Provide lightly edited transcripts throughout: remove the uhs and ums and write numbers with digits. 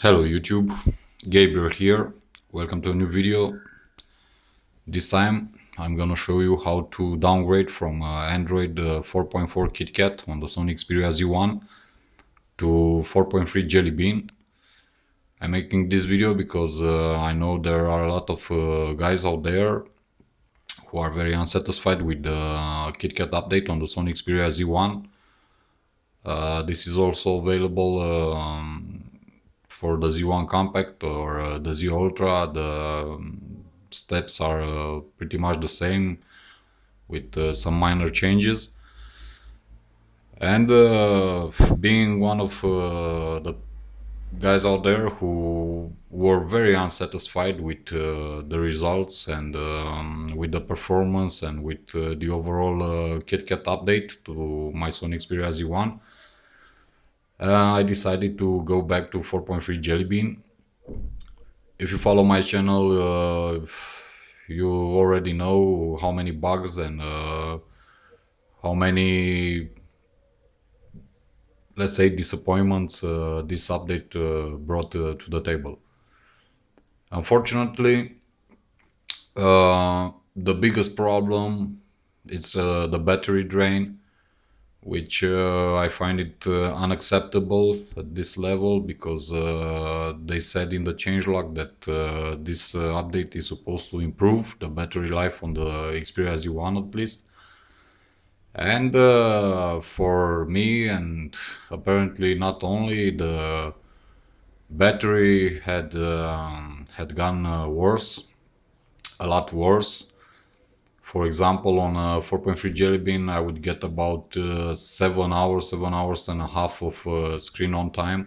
Hello YouTube, Gabriel here. Welcome to a new video. This time I'm gonna show you how to downgrade from Android 4.4 KitKat on the Sony Xperia Z1 to 4.3 Jelly Bean. I'm making this video because I know there are a lot of guys out there who are very unsatisfied with the KitKat update on the Sony Xperia Z1. This is also available for the Z1 Compact or the Z Ultra. The steps are pretty much the same with some minor changes. And being one of the guys out there who were very unsatisfied with the results and with the performance and with the overall KitKat update to my Sony Xperia Z1, I decided to go back to 4.3 Jelly Bean. If you follow my channel, you already know how many bugs and how many, let's say, disappointments this update brought to the table. Unfortunately, the biggest problem is the battery drain, which I find it unacceptable at this level, because they said in the changelog that this update is supposed to improve the battery life on the Xperia Z1 at least. And for me, and apparently not only, the battery had gone worse, a lot worse. For example, on 4.3 Jelly Bean, I would get about 7 hours and a half of screen on time,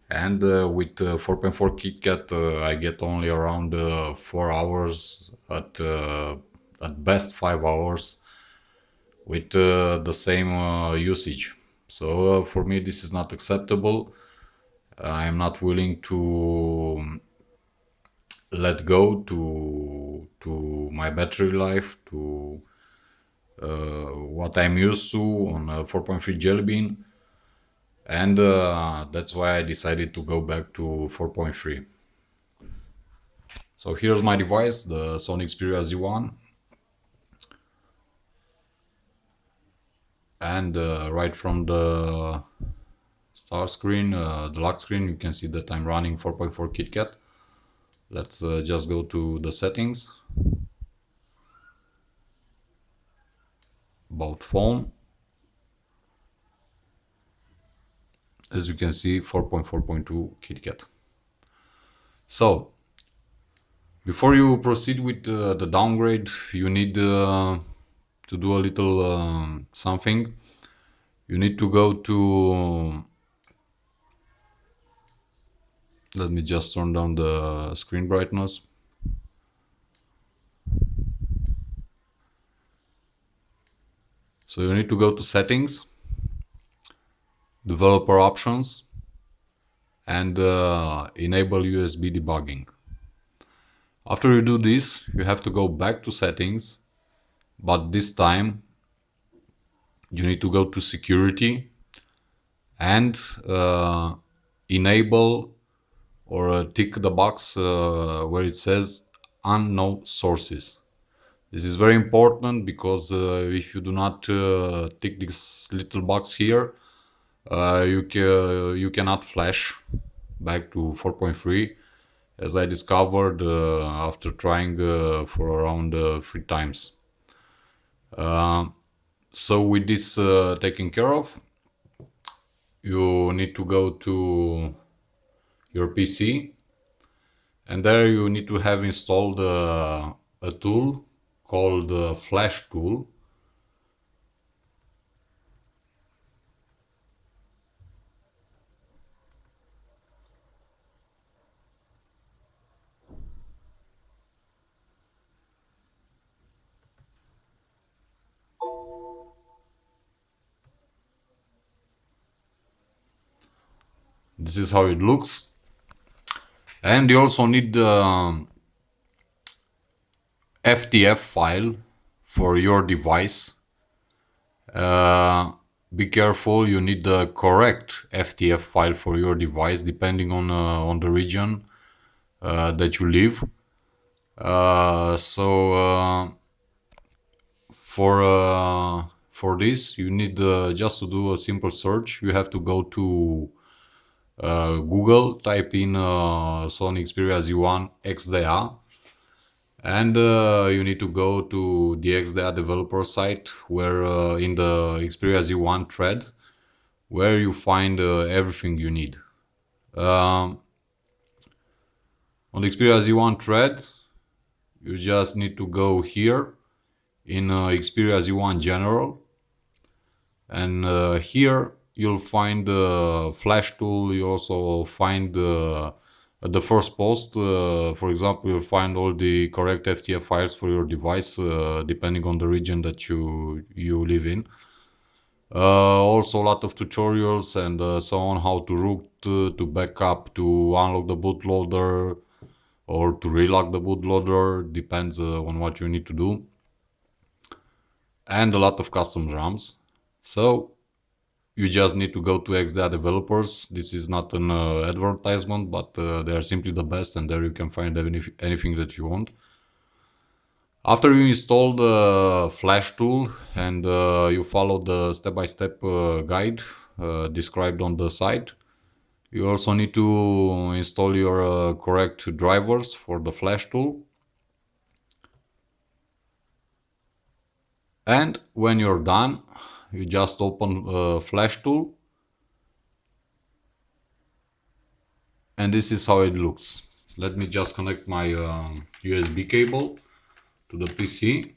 and with 4.4 KitKat, I get only around 4 hours, at best 5 hours, with the same usage. So for me, this is not acceptable. I am not willing to let go to my battery life, to what I'm used to on 4.3 Jelly Bean, and that's why I decided to go back to 4.3. So here's my device, the Sony Xperia Z1, and right from the start screen, the lock screen, you can see that I'm running 4.4 KitKat. Let's just go to the settings, about phone. As you can see, 4.4.2 KitKat. So before you proceed with the downgrade, you need to do a little something. You need to go to, let me just turn down the screen brightness. So you need to go to settings, developer options, and enable USB debugging. After you do this, you have to go back to settings, but this time you need to go to security and enable or tick the box where it says unknown sources. This is very important, because if you do not tick this little box here, you cannot flash back to 4.3, as I discovered after trying for around 3 times. So with this taken care of, you need to go to your PC, and there you need to have installed a tool called Flashtool. This is how it looks. And you also need the FTF file for your device. be careful, you need the correct FTF file for your device depending on the region that you live. For this you need just to do a simple search. You have to go to Google, type in Sony Xperia Z1 XDA, and you need to go to the XDA developer site, where in the Xperia Z1 thread, where you find everything you need. On the Xperia Z1 thread, you just need to go here in Xperia Z1 General, and here you'll find Flashtool. You also find at the first post, for example, you'll find all the correct FTF files for your device, depending on the region that you live in. Also a lot of tutorials and so on, how to root, to backup, to unlock the bootloader, or to relock the bootloader, depends on what you need to do. And a lot of custom ROMs. So you just need to go to XDA developers. This is not an advertisement, but they are simply the best, and there you can find anything that you want. After you install the Flashtool and you follow the step-by-step guide described on the site, you also need to install your correct drivers for the Flashtool. And when you're done, you just open Flashtool, and this is how it looks. Let me just connect my USB cable to the PC.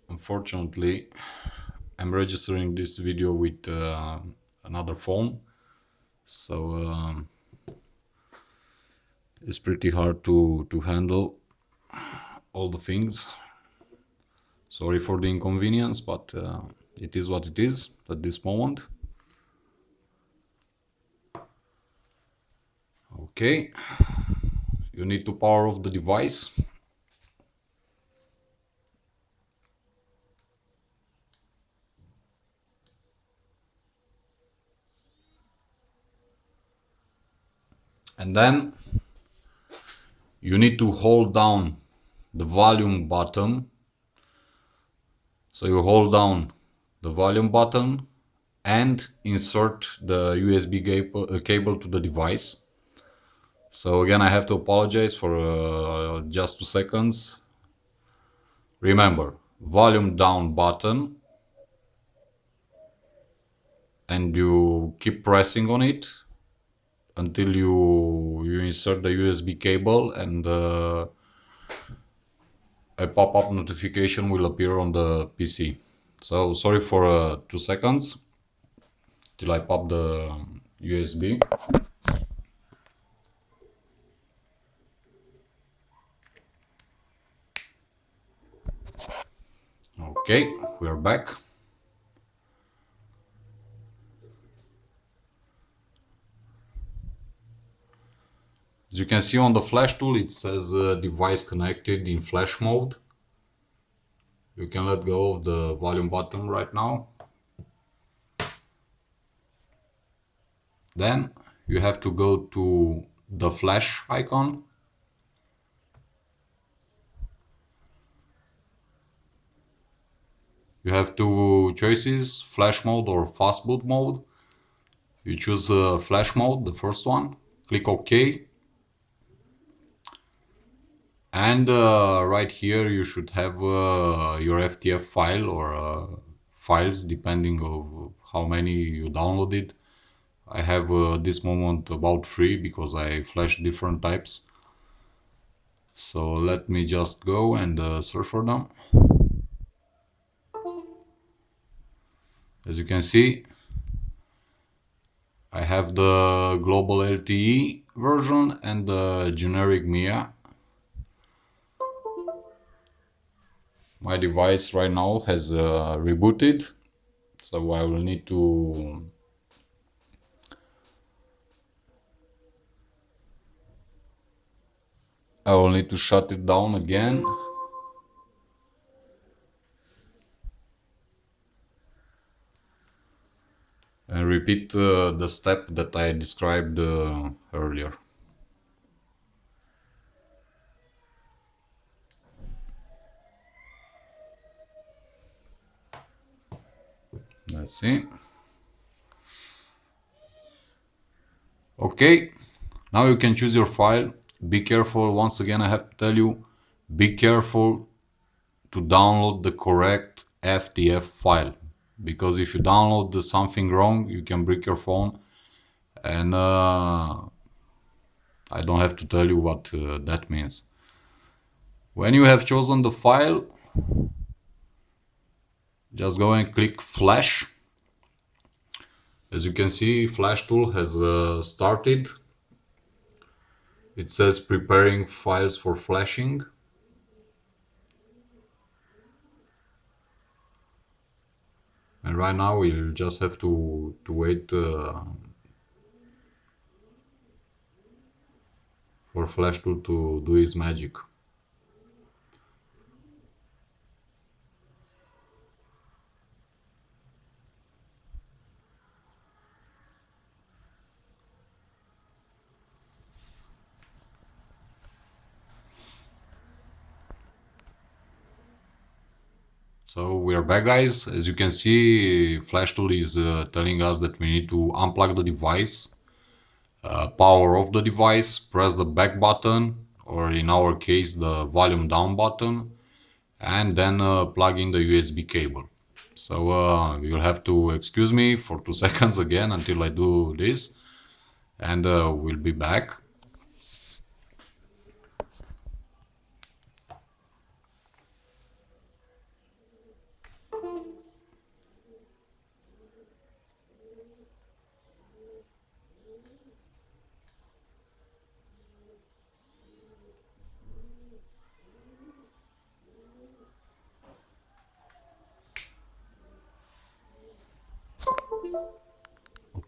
Unfortunately, I'm registering this video with another phone, so it's pretty hard to handle all the things. Sorry for the inconvenience, but it is what it is at this moment. Okay, you need to power off the device. And then you need to hold down the volume button. So you hold down the volume button and insert the USB cable to the device. So again, I have to apologize for just 2 seconds. Remember, volume down button, and you keep pressing on it until you insert the USB cable, and a pop-up notification will appear on the PC. So sorry for 2 seconds till I pop the USB. Okay, we are back. As you can see on the Flashtool, it says device connected in flash mode. You can let go of the volume button right now. Then you have to go to the flash icon. You have 2 choices, flash mode or fast boot mode. You choose flash mode, the first one, click OK. And right here you should have your FTF file or files, depending on how many you downloaded. I have at this moment about 3 because I flashed different types. So let me just go and search for them. As you can see, I have the global LTE version and the generic MIA. My device right now has rebooted, so I will need to I will need to shut it down again. And repeat the step that I described earlier. Let's see. Okay, now you can choose your file. Be careful, once again I have to tell you, be careful to download the correct FTF file, because if you download something wrong, you can break your phone, and I don't have to tell you what that means. When you have chosen the file, just go and click Flash. As you can see, Flashtool has started. It says preparing files for flashing. And right now we'll just have to wait for Flashtool to do his magic. So we are back, guys. As you can see, Flashtool is telling us that we need to unplug the device, power off the device, press the back button, or in our case the volume down button, and then plug in the USB cable. So you'll have to excuse me for 2 seconds again until I do this, and we'll be back.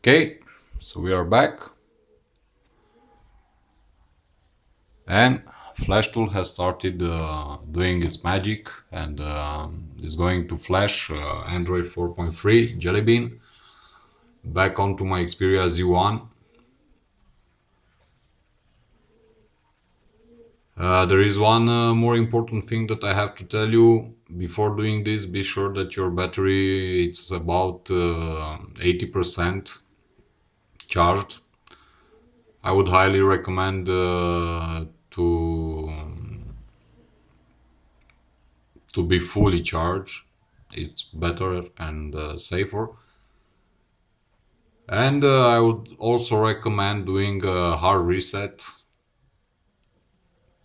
Okay, so we are back, and Flashtool has started doing its magic, and is going to flash Android 4.3 Jelly Bean back onto my Xperia Z1. There is one more important thing that I have to tell you. Before doing this, be sure that your battery it's about 80% charged. I would highly recommend to be fully charged. It's better and safer. And I would also recommend doing a hard reset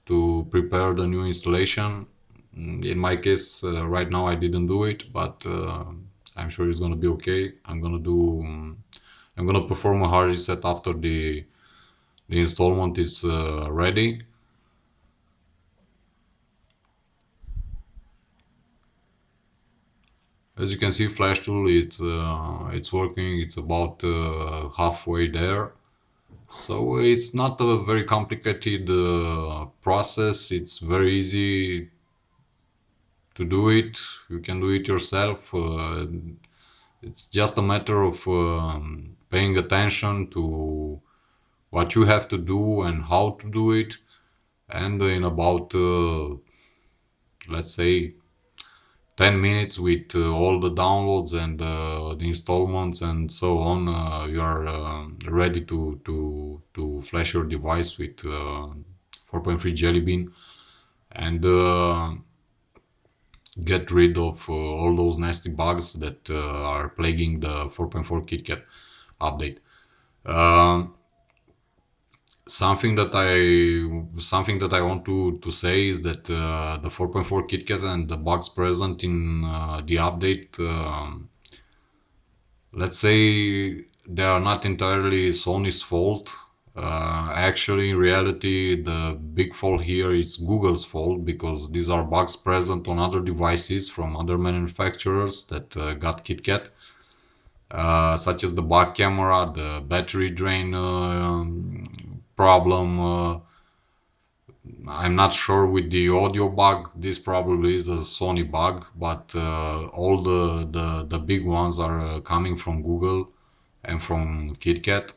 to prepare the new installation. In my case, right now I didn't do it, but I'm sure it's gonna be okay. I'm gonna perform a hard reset after the installment is ready. As you can see, Flashtool it's working. It's about halfway there. So it's not a very complicated process. It's very easy to do it. You can do it yourself. It's just a matter of paying attention to what you have to do and how to do it. And in about, let's say, 10 minutes with all the downloads and the installments and so on, you are ready to flash your device with 4.3 Jelly Bean and get rid of all those nasty bugs that are plaguing the 4.4 KitKat update. Something that I want to say is that the 4.4 KitKat and the bugs present in the update, let's say they are not entirely Sony's fault. Actually, in reality, the big fault here is Google's fault, because these are bugs present on other devices from other manufacturers that got KitKat, such as the back camera, the battery drain problem, I'm not sure with the audio bug. This probably is a Sony bug, but all the big ones are coming from Google and from KitKat.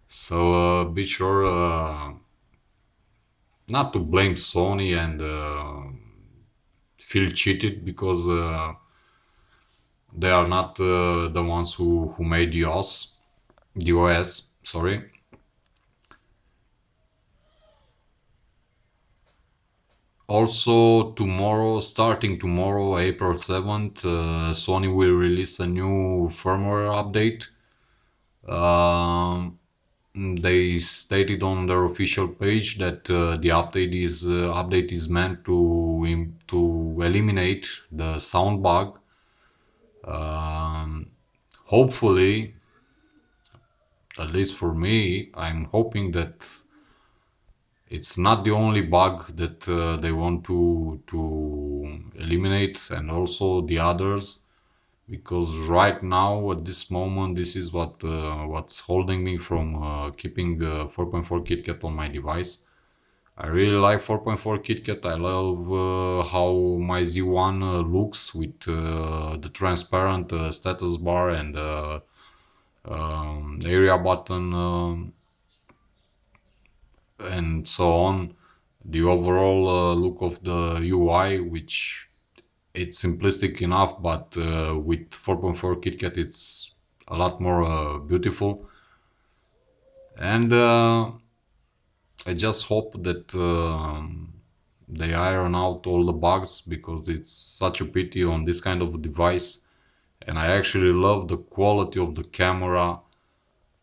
So be sure not to blame Sony and feel cheated because they are not the ones who made the OS. Sorry. Also, tomorrow, starting tomorrow, April 7th, Sony will release a new firmware update. They stated on their official page that the update is meant to eliminate the sound bug. Hopefully, at least for me, I'm hoping that it's not the only bug that they want to eliminate, and also the others, because right now at this moment this is what's holding me from keeping 4.4 KitKat on my device. I really like 4.4 KitKat. I love how my Z1 looks with the transparent status bar and area button and so on. The overall look of the UI, which it's simplistic enough, but with 4.4 KitKat it's a lot more beautiful. And I just hope that they iron out all the bugs, because it's such a pity on this kind of device. And I actually love the quality of the camera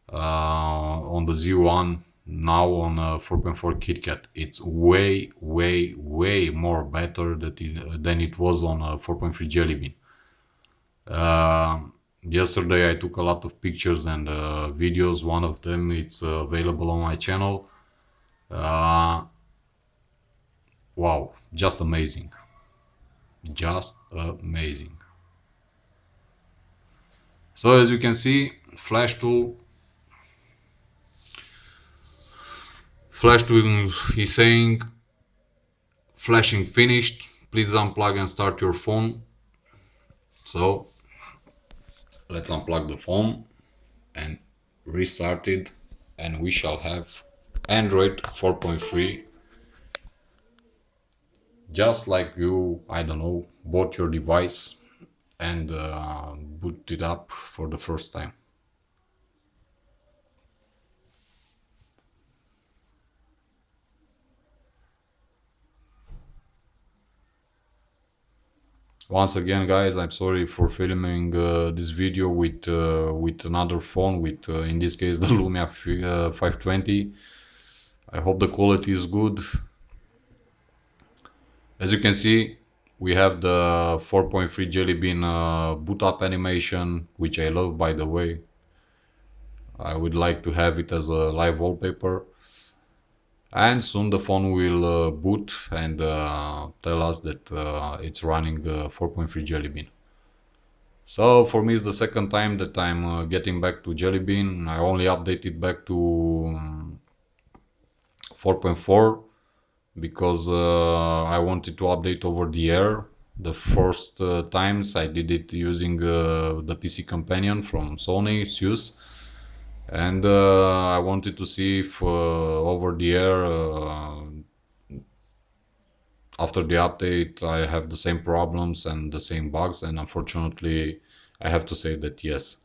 on the Z1 now on 4.4 KitKat. It's way, way, way more better than it was on 4.3 Jelly Bean. Yesterday I took a lot of pictures and videos. One of them it's available on my channel. Wow, just amazing. Just amazing. So as you can see, Flashtool is saying flashing finished, please unplug and start your phone. So let's unplug the phone and restart it, and we shall have Android 4.3, just like you, I don't know, bought your device and boot it up for the first time. Once again, guys, I'm sorry for filming this video with another phone, with in this case the Lumia 520. I hope the quality is good. As you can see, we have the 4.3 Jelly Bean boot up animation, which I love, by the way. I would like to have it as a live wallpaper. And soon the phone will boot and tell us that it's running 4.3 Jelly Bean. So for me it's the second time that I'm getting back to Jelly Bean. I only updated back to 4.4 because I wanted to update over the air. The first times I did it using the PC Companion from Sony, Zeus. And I wanted to see if over the air, after the update, I have the same problems and the same bugs. And unfortunately, I have to say that yes,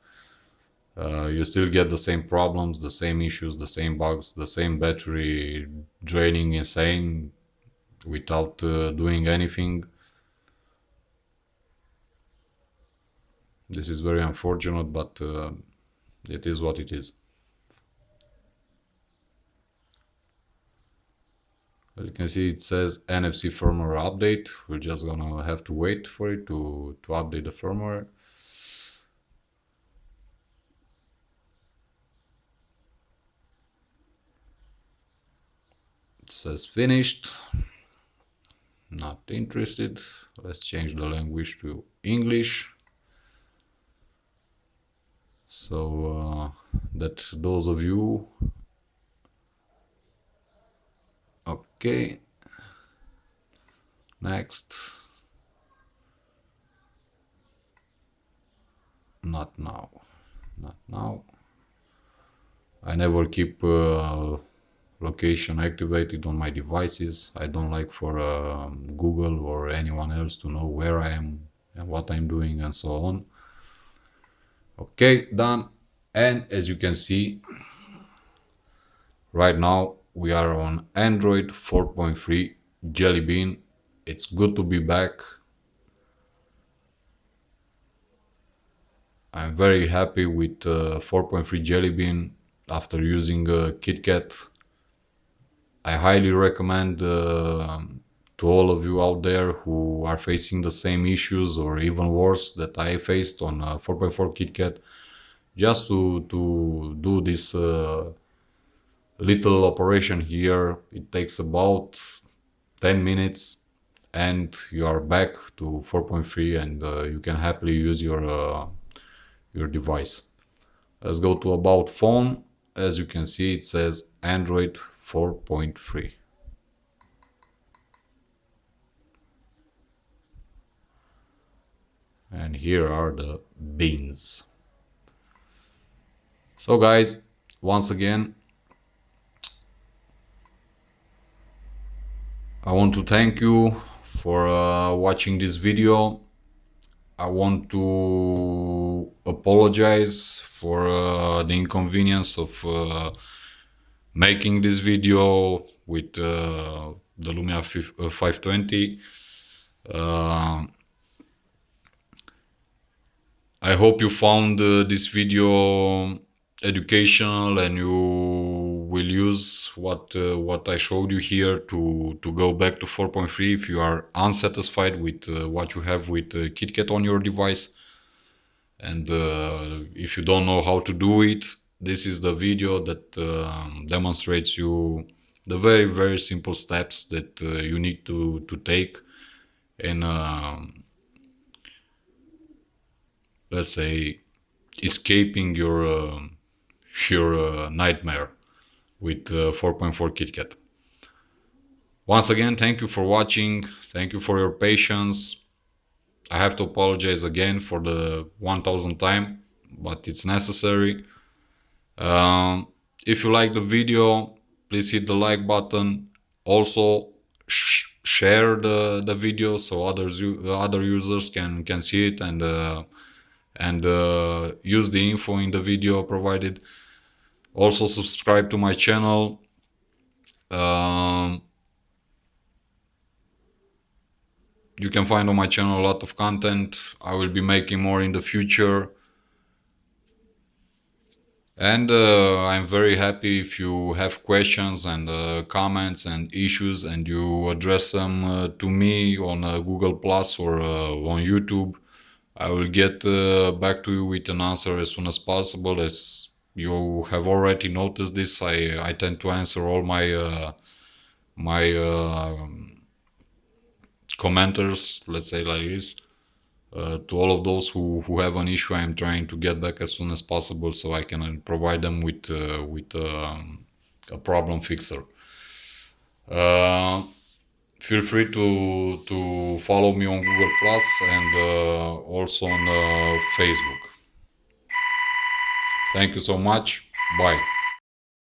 you still get the same problems, the same issues, the same bugs, the same battery draining insane without doing anything. This is very unfortunate, but it is what it is. As you can see, it says NFC firmware update. We're just gonna have to wait for it to update the firmware. It says finished. Not interested. Let's change the language to English, so that those of you, okay, Next. Not now. Not now. I never keep location activated on my devices. I don't like for Google or anyone else to know where I am and what I'm doing and so on. Okay, done. And as you can see, right now we are on Android 4.3 Jelly Bean. It's good to be back. I'm very happy with 4.3 Jelly Bean after using KitKat. I highly recommend to all of you out there who are facing the same issues or even worse that I faced on 4.4 KitKat, just to do this little operation here. It takes about 10 minutes and you are back to 4.3 and you can happily use your device. Let's go to about phone. As you can see, it says Android 4.3. And here are the beans. So guys, once again, I want to thank you for watching this video. I want to apologize for the inconvenience of making this video with the Lumia 520. I hope you found this video educational and you will use what I showed you here to go back to 4.3 if you are unsatisfied with what you have with KitKat on your device. And if you don't know how to do it, this is the video that demonstrates you the very simple steps that you need to take in let's say escaping your nightmare with 4.4 KitKat. Once again, thank you for watching. Thank you for your patience. I have to apologize again for the 1000th time, but it's necessary. If you like the video, please hit the like button. Also, share the video so other users can see it and use the info in the video provided. Also subscribe to my channel. You can find on my channel a lot of content. I will be making more in the future. And I'm very happy if you have questions and comments and issues and you address them to me on Google Plus or on YouTube. I will get back to you with an answer as soon as possible. As you have already noticed this, I tend to answer all my commenters, let's say like this. To all of those who have an issue, I'm trying to get back as soon as possible so I can provide them with a problem fixer. Feel free to follow me on Google Plus and also on Facebook. Thank you so much. Bye.